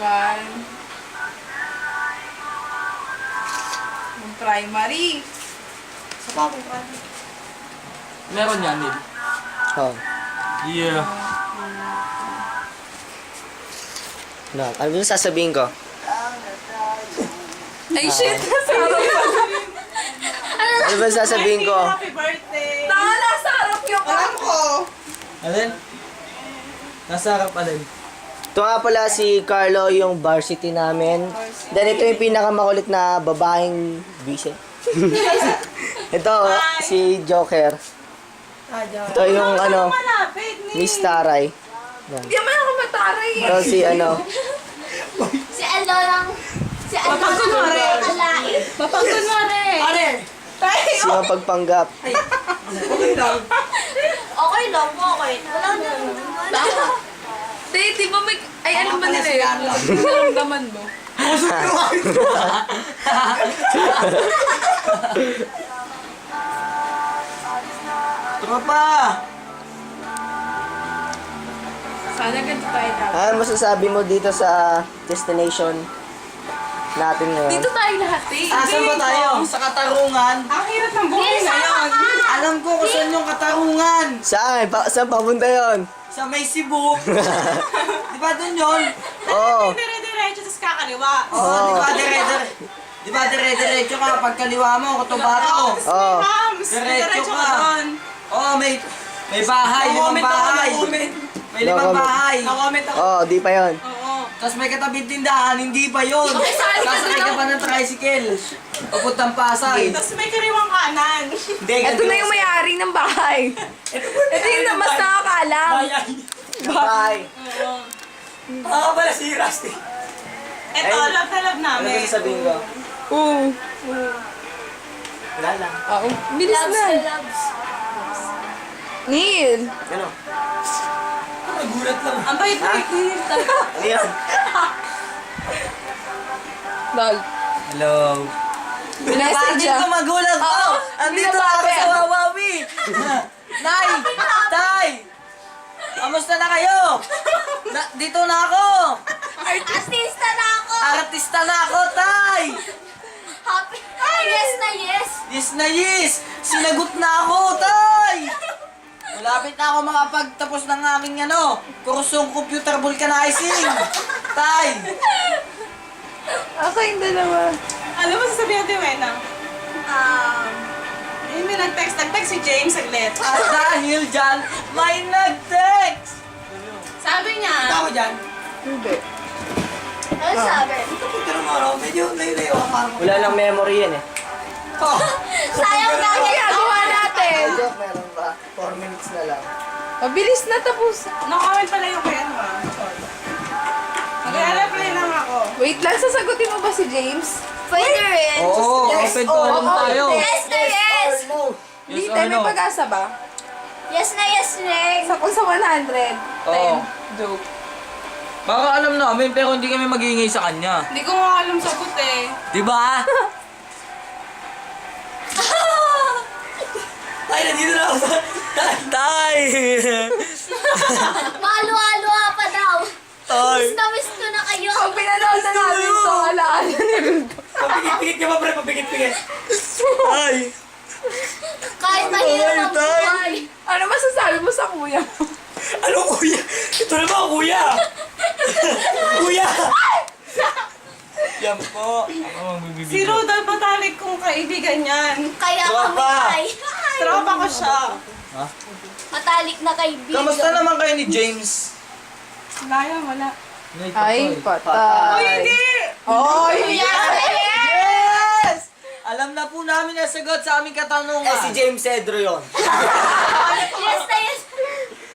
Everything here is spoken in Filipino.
naman. Yung primary. Sa pa akong primary. Meron yan, Nil. Oh. Yeah. No, ano yung sasabihin ko? Ay, shit! Nasa harap pa. Ano ba sasabihin ko? Happy birthday! Tanga, nasa harap yung alam ko! Alin? Nasa harap alin? Ito nga pala si Carlo, yung varsity namin. Then ito yung pinakamakulit na babaeng bise. Ito, si Joker. Ito yung ano, Miss Taray. Yan. Hindi naman ako mataray eh. Ito si ano, Si Alo lang. Si Alo lang Papagkunwari. nakakalain. Papagkunwari! Pare! si Mapagpanggap. Okay lang po, okay. Wala na naman. Di ba may... Ay, ano ba nila yun? Naramdaman mo. Tropa! Sana ganito tayo tapos. Ano masasabi mo dito sa destination natin ngayon? Dito tayo lahat eh. Asan ba tayo? Sa Katarungan? Ang hirap ng buhay Yes, ngayon. Alam ko kung saan yung Katarungan. Saan? Saan papunta yun? Sa may Cebu. Di ba dun yun? Oo. Dire-diretso, tapos kakaliwa. Oo, di ba Di ba dire-diretso ka pagkaliwa mo, Cotabato? Oo. Hams! Diretso Diretso ka. ka doon. Oo, may bahay, limang bahay. May limang bahay. Na-comment ako. Oo, di pa yun. Oo. Tapos may katabing tindahan, hindi pa yun. Sasakay ka pa ng tricycle. Papuntang Pasay. Tapos may kariwang kanan. Hindi, Ito na yung may-ari ng bahay. Ito yung mas nakakaalam. Bye. Oo. Ah, pala si Rusty. Ito, Ay. love na love Ano namin. ba sasabihin ko? Oo. Wala lang. Oo. Bilis Loves na. to loves. Neil. Ano? Nagulat lang. Ang bait-bait ni Ano yan? Dal. Hello. Message Bakit ko magulat ko? Oo, Andito na ako sa Wawawi. Nay! Tay! Kamusta na kayo? Dito na ako. Artista na ako! Artista na ako, Tay! Happy! Yes na yes! Yes na yes! Sinagot na ako, Tay! Malapit na ako makapagtapos ng aking kursong computer vulcanizing. Tay! Ako yung dalawa. Ano mo sasabihin natin, Wena? Yun may nag-text si James saglit. At dahil dyan, may nag-text! Sabi niya, Ako dyan. Hindi. Ano sabi? Pero mo, medyo layo-layo ako. Wala lang memory yan eh. Oh. Sayang na Ano ginagawa natin? Joke, meron ba? 4 minutes na lang. Mabilis na tapos. no-comment pala yung kaya mo. Mag-reply lang ako. Wait lang, sasagutin mo ba si James? Pwede rin. Oo, open to alam tayo. Yes na yes! Hindi Yes tayo or may no? pag-asa ba? Yes na yes, Neng! Sa kung sa 100. Oo. 10. Joke. Baka alam namin pero hindi kami mag-iingay sa kanya. Hindi ko nga alam sagot eh. Di ba? Tay, nandito na ako sa... Tay! Maluwa-luwa pa daw. Tay! Miss ko na kayo. Pag pinanood na namin ito, alaala ni Rudo. Papikit-pikit ka ba, pre? Papikit-pikit. Tay! Kahit mahirap ang Tay! buhay. Ano masasabi mo sa kuya mo? Ano, kuya? Ito na ba, kuya? Kuya! Yan po. Ako magbibigay. Si Rudolph Batalik kong kaibigan yan. Kaya kami Tropa. ay... Tropa ko siya. Matalik na kaibigan. Kamusta naman kayo ni James? Wala. Ay, Uy, patay. hindi! Oy! Yes! Alam na po namin ang sagot sa aming katanungan. Si James Cedro yun. Yes na